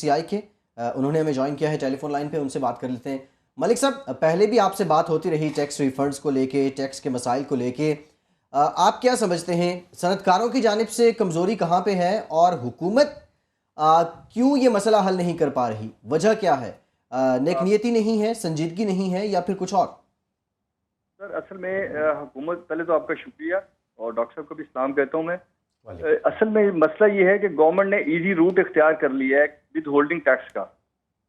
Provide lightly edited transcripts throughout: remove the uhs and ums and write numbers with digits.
BCCI کے، انہوں نے ہمیں جوائن کیا ہے ٹیلی فون لائن پہ، ان سے بات کر لیتے ہیں۔ ملک صاحب، پہلے بھی آپ سے بات ہوتی رہی ٹیکس ریفنڈز کو لے کے، ٹیکس کے مسائل کو لے کے، آپ کیا سمجھتے ہیں صنعت کاروں کی جانب سے کمزوری کہاں پہ ہے، اور حکومت کیوں یہ مسئلہ حل نہیں کر پا رہی؟ وجہ کیا ہے؟ نیک نیتی نہیں ہے، سنجیدگی نہیں ہے، یا پھر کچھ اور؟ سر اصل میں حکومت، پہلے تو آپ کا شکریہ اور ڈاکٹر صاحب کو بھی سلام کہتا ہوں میں۔ اصل میں مسئلہ یہ ہے کہ گورنمنٹ نے ایزی روٹ اختیار کر لیا ہے ود ہولڈنگ ٹیکس کا،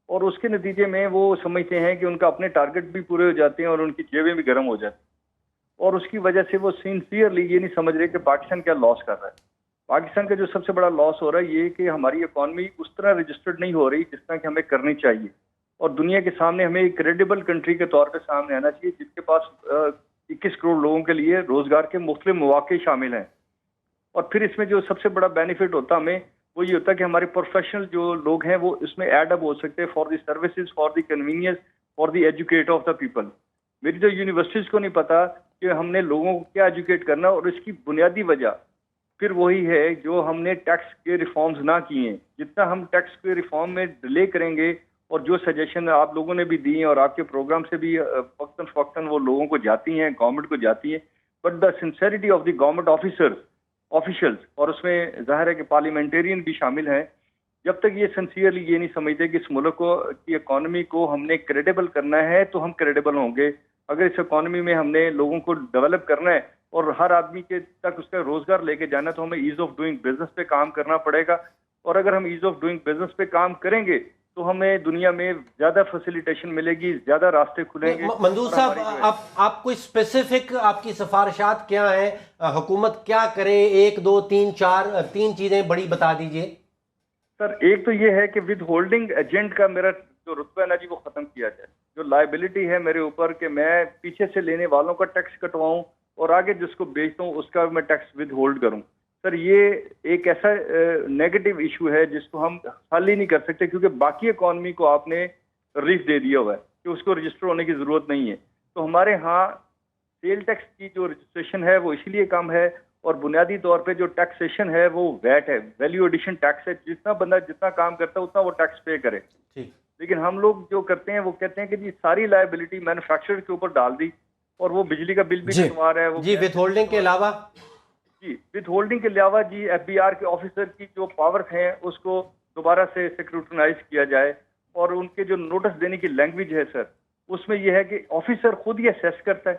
اور اس کے نتیجے میں وہ سمجھتے ہیں کہ ان کا اپنے ٹارگٹ بھی پورے ہو جاتے ہیں اور ان کی جیبیں بھی گرم ہو جاتی ہیں، اور اس کی وجہ سے وہ سنسیئرلی یہ نہیں سمجھ رہے کہ پاکستان کیا لاس کر رہا ہے۔ پاکستان کا جو سب سے بڑا لاس ہو رہا ہے یہ کہ ہماری اکانومی اس طرح رجسٹرڈ نہیں ہو رہی جس طرح کہ ہمیں کرنی چاہیے، اور دنیا کے سامنے ہمیں ایک کریڈیبل کنٹری کے طور پہ سامنے آنا چاہیے جس کے پاس 21 کروڑ لوگوں کے لیے روزگار کے مختلف مواقع شامل ہیں۔ اور پھر اس میں جو سب سے بڑا بینیفٹ ہوتا ہمیں وہ یہ ہوتا ہے کہ ہمارے پروفیشنل جو لوگ ہیں وہ اس میں ایڈ اپ ہو سکتے ہیں for the services, for the convenience, for the educate of the people. میری تو یونیورسٹیز کو نہیں پتا کہ ہم نے لوگوں کو کیا ایجوکیٹ کرنا، اور اس کی بنیادی وجہ پھر وہی ہے جو ہم نے ٹیکس کے ریفارمز نہ کیے ہیں۔ جتنا ہم ٹیکس کے ریفارم میں ڈیلے کریں گے، اور جو سجیشن آپ لوگوں نے بھی دی ہیں اور آپ کے پروگرام سے بھی وقتاً فوقتاً وہ لوگوں کو جاتی ہیں، گورنمنٹ کو جاتی ہیں، but the sincerity of the government officials, اور اس میں ظاہر ہے کہ پارلیمنٹرین بھی شامل ہیں، جب تک یہ سنسیئرلی یہ نہیں سمجھتے کہ اس ملک کو کی اکانومی کو ہم نے کریڈیبل کرنا ہے تو ہم کریڈیبل ہوں گے۔ اگر اس اکانومی میں ہم نے لوگوں کو ڈیولپ کرنا ہے اور ہر آدمی کے تک اس کا روزگار لے کے جانا، تو ہمیں ایز آف ڈوئنگ بزنس پہ کام کرنا پڑے گا، اور اگر ہم ایز آف ڈوئنگ بزنس پہ کام کریں گے تو ہمیں دنیا میں زیادہ فیسیلیٹیشن ملے گی، زیادہ راستے کھلیں گے۔ منظور صاحب، آپ کوئی اسپیسیفک آپ کی سفارشات کیا ہیں؟ حکومت کیا کرے؟ 1 2 3 4 3 چیزیں بڑی بتا دیجئے۔ سر ایک تو یہ ہے کہ ود ہولڈنگ ایجنٹ کا میرا جو رتبہ ہے نا جی وہ ختم کیا جائے۔ جو لائبلٹی ہے میرے اوپر کہ میں پیچھے سے لینے والوں کا ٹیکس کٹواؤں اور آگے جس کو بیچتا ہوں اس کا میں ٹیکس ود ہولڈ کروں، سر یہ ایک ایسا نیگیٹو ایشو ہے جس کو ہم حل ہی نہیں کر سکتے، کیونکہ باقی اکانومی کو آپ نے ریلیف دے دیا ہوا ہے کہ اس کو رجسٹر ہونے کی ضرورت نہیں ہے۔ تو ہمارے ہاں سیل ٹیکس کی جو رجسٹریشن ہے وہ اس لیے کم ہے، اور بنیادی طور پہ جو ٹیکسیشن ہے وہ ویٹ ہے، ویلیو ایڈیشن ٹیکس ہے۔ جتنا بندہ جتنا کام کرتا ہے اتنا وہ ٹیکس پے کرے، لیکن ہم لوگ جو کرتے ہیں وہ کہتے ہیں کہ جی ساری لائبلٹی مینوفیکچرر کے اوپر ڈال دی، اور وہ بجلی کا بل بھی کٹوا رہا ہے وہ ود ہولڈنگ کے علاوہ جی ود ہولڈنگ کے علاوہ جی FBR کے آفیسر کی جو پاورز ہیں اس کو دوبارہ سے سیکروٹنائز کیا جائے، اور ان کے جو نوٹس دینے کی لینگویج ہے سر اس میں یہ ہے کہ آفیسر خود ہی اسیس کرتا ہے،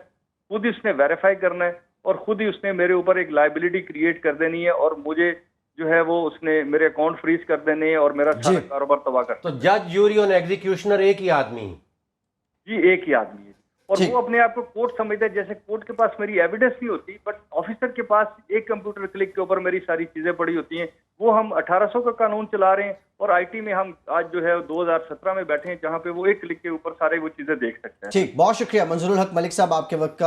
خود ہی اس نے ویریفائی کرنا ہے، اور خود ہی اس نے میرے اوپر ایک لائبلٹی کریٹ کر دینی ہے، اور مجھے جو ہے وہ اس نے میرے اکاؤنٹ فریز کر دینے ہیں اور میرا سارا کاروبار تباہ کر۔ تو جج، جوری اور ایگزیکیوشنر ایک ہی آدمی؟ جی ایک ہی آدمی ہے، اور وہ اپنے آپ کو کورٹ سمجھتا ہے، جیسے کورٹ کے پاس میری ایویڈنس نہیں ہوتی، بٹ آفیسر کے پاس ایک کمپیوٹر کلک کے اوپر میری ساری چیزیں پڑی ہوتی ہیں۔ وہ ہم 1800 کا قانون چلا رہے ہیں، اور IT میں ہم آج جو ہے 2017 میں بیٹھے ہیں جہاں پہ وہ ایک کلک کے اوپر سارے وہ چیزیں دیکھ سکتے ہیں۔ ٹھیک، بہت شکریہ منظور الحق ملک صاحب آپ کے وقت کا۔